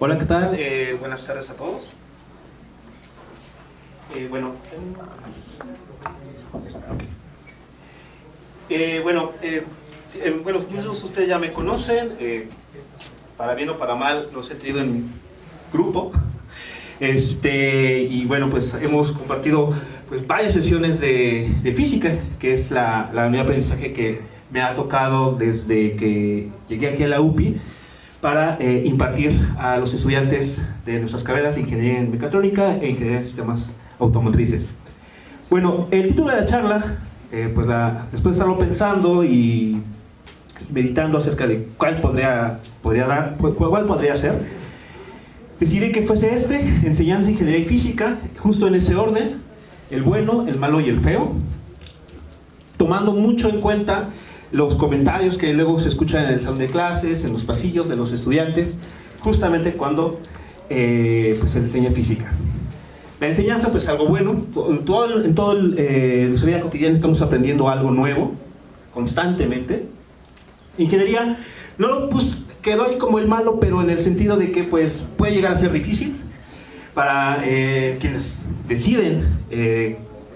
Hola, ¿qué tal? Buenas tardes a todos. Bueno, muchos de ustedes ya me conocen, para bien o para mal los he tenido en mi grupo. Y bueno, pues hemos compartido pues varias sesiones de física, que es la unidad de aprendizaje que me ha tocado desde que llegué aquí a la UPI para impartir a los estudiantes de nuestras carreras de Ingeniería en Mecatrónica e Ingeniería en Sistemas Automotrices. Bueno, el título de la charla, después de estarlo pensando y meditando acerca de cuál podría ser, decidí que fuese enseñanza, ingeniería y física, justo en ese orden: el bueno, el malo y el feo, tomando mucho en cuenta los comentarios que luego se escuchan en el salón de clases, en los pasillos de los estudiantes, justamente cuando se enseña física. La enseñanza, pues algo bueno. En todo nuestra vida cotidiana estamos aprendiendo algo nuevo, constantemente. Ingeniería quedó ahí como el malo, pero en el sentido de que pues puede llegar a ser difícil para quienes deciden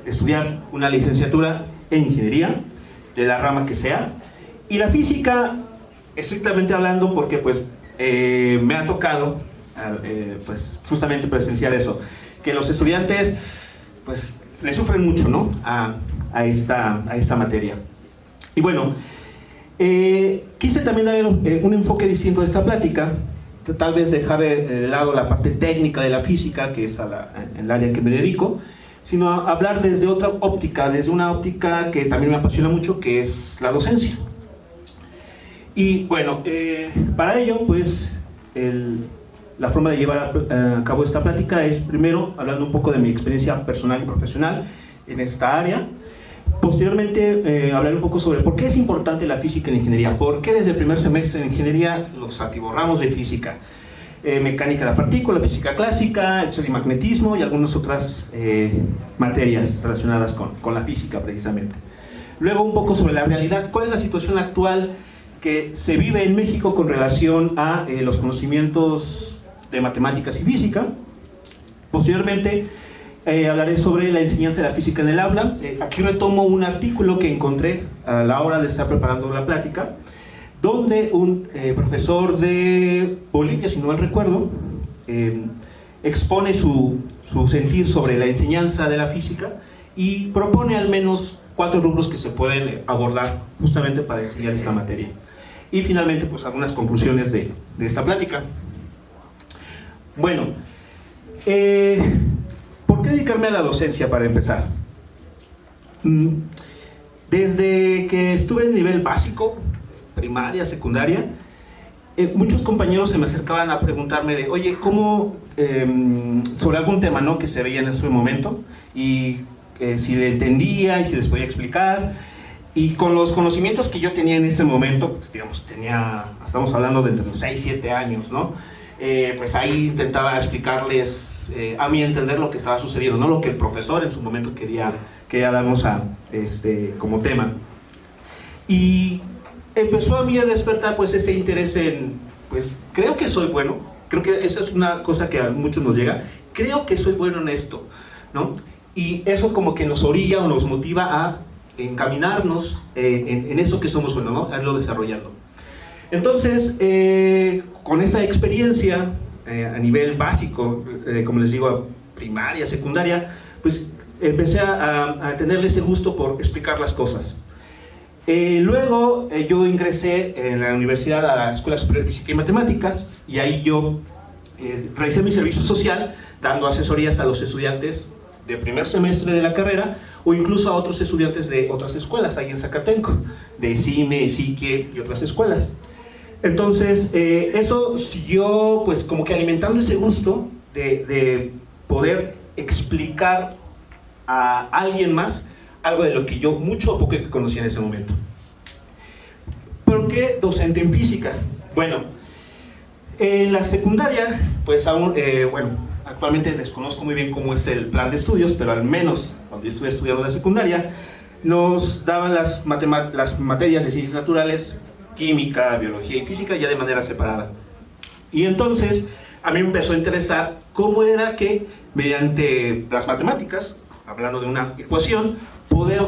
estudiar una licenciatura en ingeniería, de la rama que sea. Y la física, estrictamente hablando, porque pues me ha tocado pues justamente presenciar eso, que los estudiantes pues le sufren mucho, ¿no?, a esta materia. Y bueno, quise también dar un enfoque distinto a esta plática, tal vez dejar de lado la parte técnica de la física, que es en el área que me dedico, sino hablar desde otra óptica, desde una óptica que también me apasiona mucho, que es la docencia. Y bueno, para ello, pues, la forma de llevar a cabo esta plática es, primero, hablando un poco de mi experiencia personal y profesional en esta área. Posteriormente, hablar un poco sobre por qué es importante la física en ingeniería, por qué desde el primer semestre en ingeniería nos atiborramos de física. Mecánica de la partícula, física clásica, electromagnetismo y algunas otras materias relacionadas con la física precisamente. Luego un poco sobre la realidad, cuál es la situación actual que se vive en México con relación a los conocimientos de matemáticas y física. Posteriormente hablaré sobre la enseñanza de la física en el aula. Aquí retomo un artículo que encontré a la hora de estar preparando la plática, donde un profesor de Bolivia, si no mal recuerdo, expone su sentir sobre la enseñanza de la física y propone al menos 4 rubros que se pueden abordar justamente para enseñar esta materia. Y finalmente, pues algunas conclusiones de esta plática. Bueno, ¿por qué dedicarme a la docencia para empezar? Desde que estuve en nivel básico, primaria, secundaria, muchos compañeros se me acercaban a preguntarme de, oye, ¿cómo? Sobre algún tema, ¿no?, que se veía en ese momento, y si le entendía y si les podía explicar. Y con los conocimientos que yo tenía en ese momento, pues, digamos, estamos hablando de entre los 6 y 7 años, ¿no? Pues ahí intentaba explicarles, a mi entender, lo que estaba sucediendo, no lo que el profesor en su momento quería darnos como tema. Y empezó a mí a despertar pues ese interés en, pues creo que soy bueno, creo que esa es una cosa que a muchos nos llega, creo que soy bueno en esto, ¿no? Y eso como que nos orilla o nos motiva a encaminarnos en eso que somos buenos, ¿no?, a irlo desarrollando. Entonces, con esta experiencia a nivel básico, como les digo, primaria, secundaria, pues empecé a tenerle ese gusto por explicar las cosas. Luego yo ingresé en la universidad a la Escuela Superior de Física y Matemáticas, y ahí yo realicé mi servicio social dando asesorías a los estudiantes de primer semestre de la carrera, o incluso a otros estudiantes de otras escuelas ahí en Zacatenco, de CIME, SIQUE y otras escuelas. Entonces eso siguió pues como que alimentando ese gusto de poder explicar a alguien más algo de lo que yo mucho o poco conocía en ese momento. ¿Por qué docente en física? Bueno, en la secundaria, pues aún, actualmente desconozco muy bien cómo es el plan de estudios, pero al menos cuando yo estuve estudiando la secundaria, nos daban las materias de ciencias naturales, química, biología y física ya de manera separada. Y entonces a mí me empezó a interesar cómo era que mediante las matemáticas, hablando de una ecuación,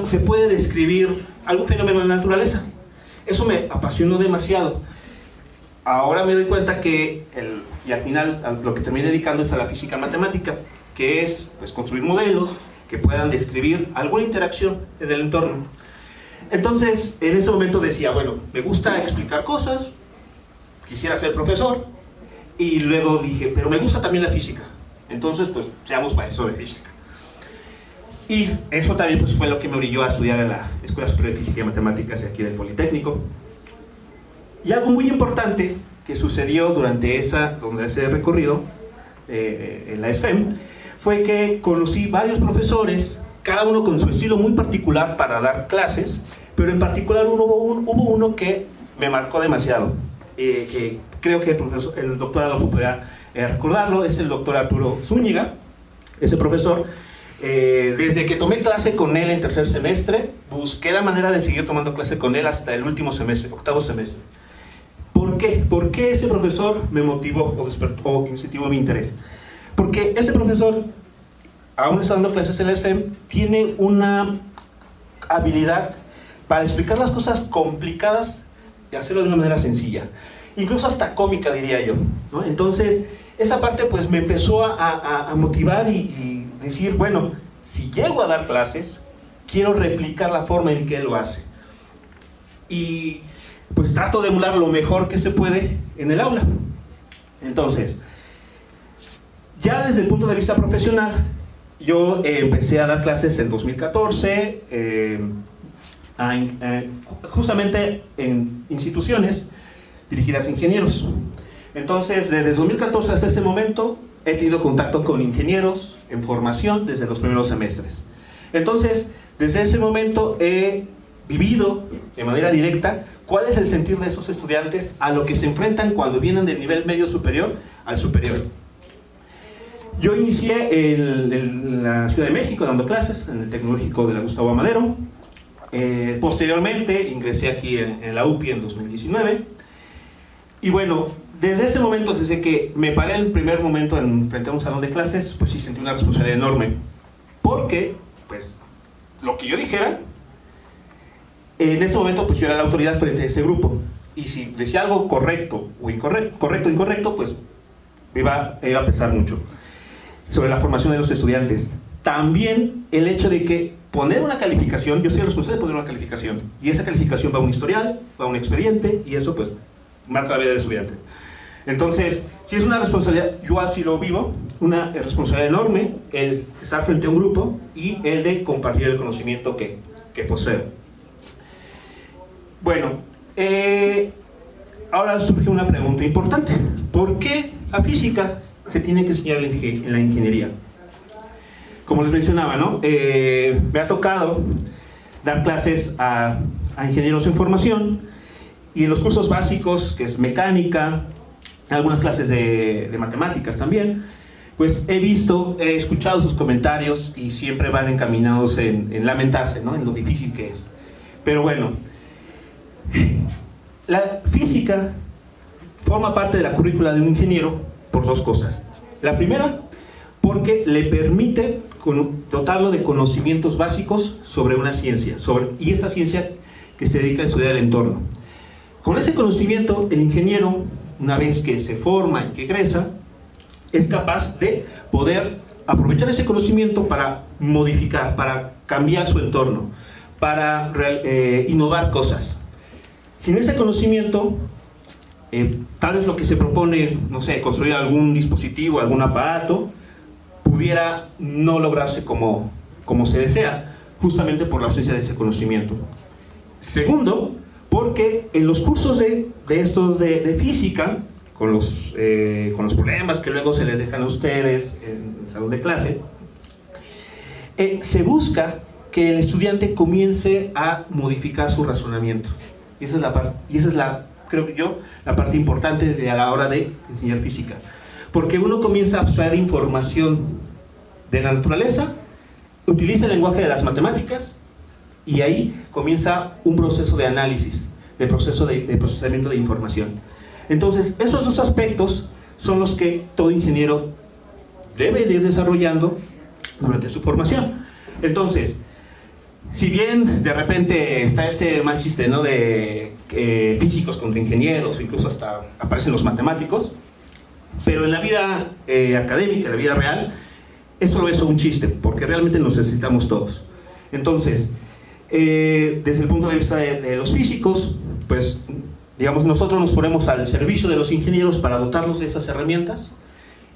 se puede describir algún fenómeno de la naturaleza. Eso me apasionó demasiado. Ahora me doy cuenta que, y al final lo que terminé dedicando es a la física matemática, que es pues, construir modelos que puedan describir alguna interacción en el entorno. Entonces, en ese momento decía, bueno, me gusta explicar cosas, quisiera ser profesor, y luego dije, pero me gusta también la física. Entonces, pues, seamos maestros de física. Y eso también pues, fue lo que me orilló a estudiar en la Escuela Superior de Física y Matemáticas de aquí del Politécnico. Y algo muy importante que sucedió durante ese recorrido en la SFEM fue que conocí varios profesores, cada uno con su estilo muy particular para dar clases, pero en particular hubo uno que me marcó demasiado. Creo que el doctor Adolfo podrá recordarlo, es el doctor Arturo Zúñiga. Ese profesor, desde que tomé clase con él en tercer semestre, busqué la manera de seguir tomando clase con él hasta el último semestre, octavo semestre. ¿Por qué? ¿Por qué ese profesor me motivó o despertó, incentivó mi interés? Porque ese profesor, aún está dando clases en la SFEM, tiene una habilidad para explicar las cosas complicadas y hacerlo de una manera sencilla, incluso hasta cómica, diría yo, ¿no? Entonces, esa parte pues me empezó a motivar y decir, bueno, si llego a dar clases, quiero replicar la forma en que él lo hace. Y pues trato de emular lo mejor que se puede en el aula. Entonces, ya desde el punto de vista profesional, yo empecé a dar clases en 2014, justamente en instituciones dirigidas a ingenieros. Entonces, desde 2014 hasta ese momento, he tenido contacto con ingenieros en formación desde los primeros semestres. Entonces, desde ese momento he vivido de manera directa cuál es el sentir de esos estudiantes a lo que se enfrentan cuando vienen del nivel medio superior al superior. Yo inicié en la Ciudad de México dando clases en el Tecnológico de la Gustavo Amadero. Posteriormente ingresé aquí en la UPI en 2019. Y bueno, desde ese momento, desde que me paré en el primer momento frente a un salón de clases, pues sí sentí una responsabilidad enorme. Porque, pues, lo que yo dijera, en ese momento pues yo era la autoridad frente a ese grupo. Y si decía algo correcto o incorrecto, pues me iba a pesar mucho sobre la formación de los estudiantes. También el hecho de que poner una calificación, yo soy el responsable de poner una calificación, y esa calificación va a un historial, va a un expediente, y eso pues marca la vida del estudiante. Entonces, si es una responsabilidad, yo así lo vivo, una responsabilidad enorme, el estar frente a un grupo y el de compartir el conocimiento que poseo. Bueno, ahora surge una pregunta importante. ¿Por qué la física se tiene que enseñar en la ingeniería? Como les mencionaba, ¿no? Me ha tocado dar clases a ingenieros en formación, y en los cursos básicos, que es mecánica, algunas clases de matemáticas también, pues he escuchado sus comentarios y siempre van encaminados en lamentarse, ¿no? En lo difícil que es. Pero bueno, la física forma parte de la currícula de un ingeniero por dos cosas. La primera, porque le permite dotarlo de conocimientos básicos sobre una ciencia, y esta ciencia que se dedica a estudiar el entorno. Con ese conocimiento, el ingeniero, una vez que se forma y que egresa, es capaz de poder aprovechar ese conocimiento para modificar, para cambiar su entorno, para innovar cosas. Sin ese conocimiento, tal vez lo que se propone, no sé, construir algún dispositivo, algún aparato, pudiera no lograrse como se desea, justamente por la ausencia de ese conocimiento. Segundo, porque en los cursos de física, con los problemas que luego se les dejan a ustedes en el salón de clase, se busca que el estudiante comience a modificar su razonamiento. Y esa es creo yo, la parte importante a la hora de enseñar física. Porque uno comienza a abstraer información de la naturaleza, utiliza el lenguaje de las matemáticas, y ahí comienza un proceso de análisis, de procesamiento de información. Entonces, esos dos aspectos son los que todo ingeniero debe de ir desarrollando durante su formación. Entonces, si bien de repente está ese mal chiste, ¿no?, de físicos contra ingenieros, incluso hasta aparecen los matemáticos, pero en la vida académica, en la vida real, es solo eso, un chiste, porque realmente nos necesitamos todos. Entonces, desde el punto de vista de los físicos, pues, digamos, nosotros nos ponemos al servicio de los ingenieros para dotarlos de esas herramientas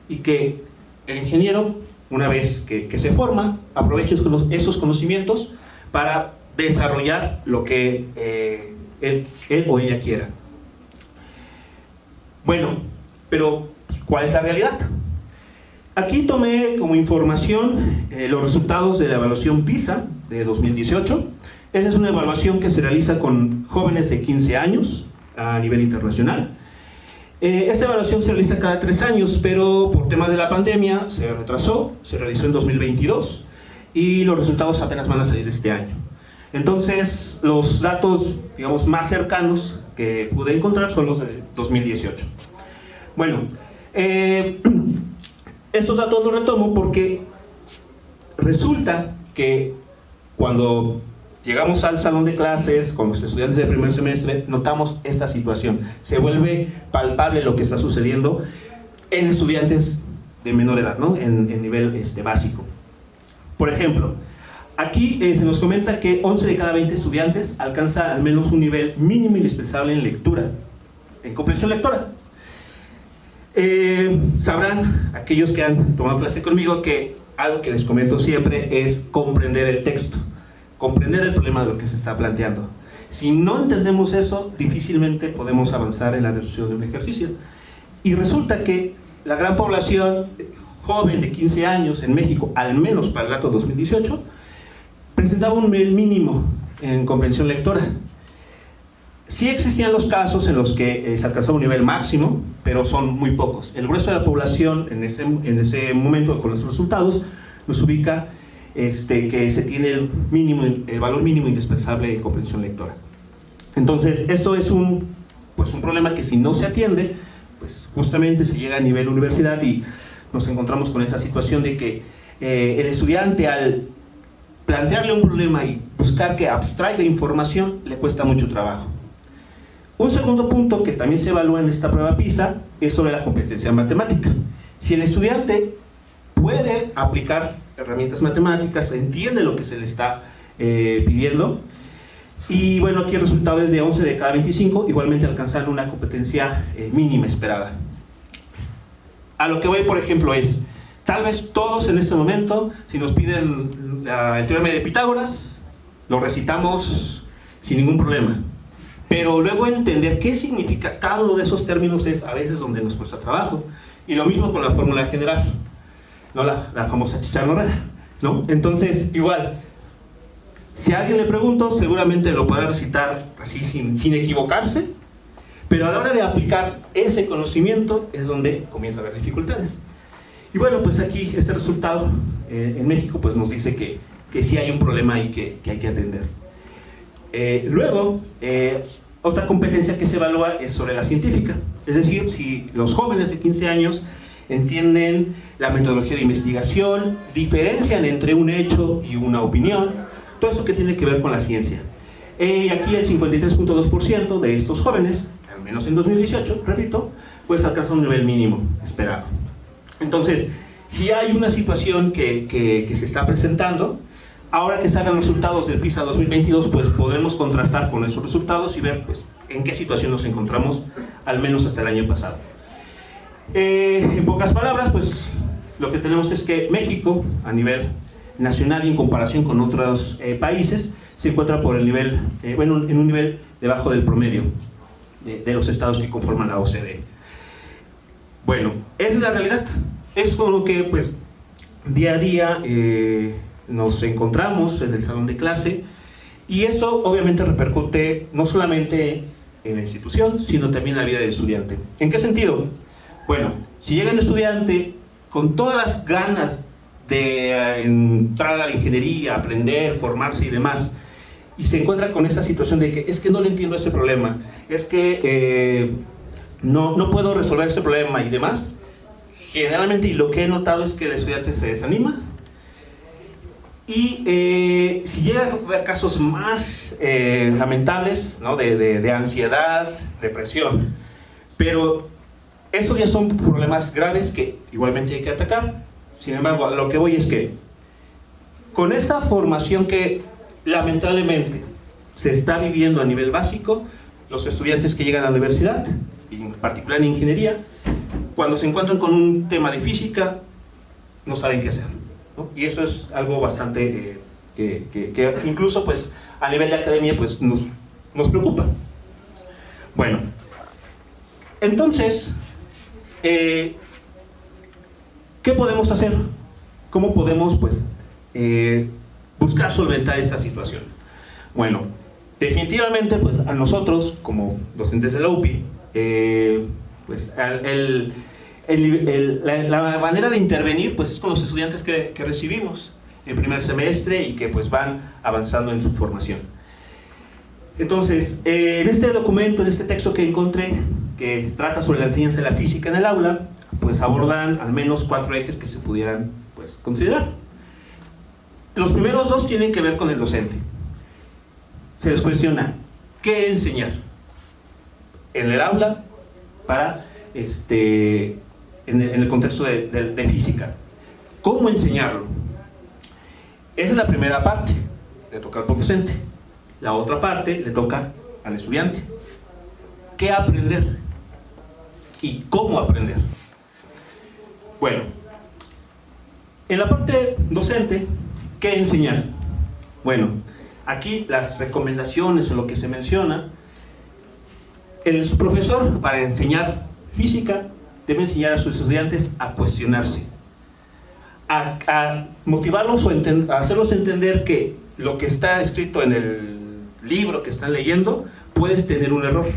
y que el ingeniero, una vez que se forma, aproveche esos conocimientos para desarrollar lo que él o ella quiera. Bueno, pero ¿cuál es la realidad? Aquí tomé como información los resultados de la evaluación PISA de 2018. Esa es una evaluación que se realiza con jóvenes de 15 años a nivel internacional. Esta evaluación se realiza cada 3 años, pero por temas de la pandemia se retrasó, se realizó en 2022 y los resultados apenas van a salir este año. Entonces, los datos, digamos, más cercanos que pude encontrar son los de 2018. Bueno, estos datos los retomo porque resulta que cuando llegamos al salón de clases con los estudiantes de primer semestre, notamos esta situación. Se vuelve palpable lo que está sucediendo en estudiantes de menor edad, ¿no?, en nivel básico. Por ejemplo, aquí se nos comenta que 11 de cada 20 estudiantes alcanza al menos un nivel mínimo indispensable en lectura, en comprensión lectora. Sabrán aquellos que han tomado clase conmigo que algo que les comento siempre es comprender el texto, comprender el problema de lo que se está planteando. Si no entendemos eso, difícilmente podemos avanzar en la resolución de un ejercicio. Y resulta que la gran población joven de 15 años en México, al menos para el dato 2018, presentaba un nivel mínimo en comprensión lectora. Sí existían los casos en los que se alcanzaba un nivel máximo, pero son muy pocos. El grueso de la población en ese momento, con los resultados, nos ubica que se tiene el valor mínimo indispensable en comprensión lectora. Entonces, esto es un problema que si no se atiende, pues justamente se llega a nivel universidad y nos encontramos con esa situación de que el estudiante, al plantearle un problema y buscar que abstraiga información, le cuesta mucho trabajo. Un segundo punto que también se evalúa en esta prueba PISA es sobre la competencia matemática. Si el estudiante puede aplicar herramientas matemáticas, entiende lo que se le está pidiendo, y bueno, aquí el resultado es de 11 de cada 25, igualmente alcanzando una competencia mínima esperada. A lo que voy, por ejemplo, es, tal vez todos en este momento, si nos piden el teorema de Pitágoras, lo recitamos sin ningún problema. Pero luego entender qué significa cada uno de esos términos es a veces donde nos cuesta trabajo. Y lo mismo con la fórmula general, ¿no?, la famosa chicharrera, ¿no? Entonces, igual, si a alguien le pregunto, seguramente lo podrá recitar así sin equivocarse, pero a la hora de aplicar ese conocimiento es donde comienza a haber dificultades. Y bueno, pues aquí este resultado en México pues nos dice que sí hay un problema ahí que hay que atender. Luego, otra competencia que se evalúa es sobre la científica, es decir, si los jóvenes de 15 años entienden la metodología de investigación, diferencian entre un hecho y una opinión, todo eso que tiene que ver con la ciencia. Y aquí el 53.2% de estos jóvenes, al menos en 2018, repito, pues alcanza un nivel mínimo esperado. Entonces, si hay una situación que se está presentando, ahora que salgan los resultados del PISA 2022, pues podemos contrastar con esos resultados y ver pues, en qué situación nos encontramos, al menos hasta el año pasado. En pocas palabras, pues lo que tenemos es que México, a nivel nacional y en comparación con otros países, se encuentra por el nivel, en un nivel debajo del promedio de los estados que conforman la OCDE. Bueno, esa es la realidad. Es con lo que pues día a día nos encontramos en el salón de clase, y eso obviamente repercute no solamente en la institución, sino también en la vida del estudiante. ¿En qué sentido? Bueno, si llega un estudiante con todas las ganas de entrar a la ingeniería, aprender, formarse y demás, y se encuentra con esa situación de que es que no le entiendo ese problema, es que no puedo resolver ese problema y demás, generalmente, y lo que he notado es que el estudiante se desanima. Y si llega a haber casos más lamentables, ¿no? de ansiedad, depresión, pero estos ya son problemas graves que igualmente hay que atacar. Sin embargo, a lo que voy es que con esta formación que lamentablemente se está viviendo a nivel básico, los estudiantes que llegan a la universidad, en particular en ingeniería, cuando se encuentran con un tema de física, no saben qué hacer, ¿no? Y eso es algo bastante que incluso pues, a nivel de academia pues, nos preocupa. Bueno, entonces, ¿qué podemos hacer? ¿Cómo podemos pues, buscar solventar esta situación? Bueno, definitivamente pues, a nosotros como docentes de la UPI, pues, la manera de intervenir pues, es con los estudiantes que recibimos en primer semestre y que pues, van avanzando en su formación. Entonces, en este documento, en este texto que encontré, que trata sobre la enseñanza de la física en el aula, pues abordan al menos 4 ejes que se pudieran pues, considerar. Los primeros 2 tienen que ver con el docente. Se les cuestiona, ¿qué enseñar en el aula para en el contexto de física? ¿Cómo enseñarlo? Esa es la primera parte, le toca al docente. La otra parte le toca al estudiante. ¿Qué aprender? ¿Y cómo aprender? Bueno, en la parte docente, ¿qué enseñar? Bueno, aquí las recomendaciones o lo que se menciona, el profesor para enseñar física debe enseñar a sus estudiantes a cuestionarse, a motivarlos o a hacerlos entender que lo que está escrito en el libro que están leyendo, puedes tener un error.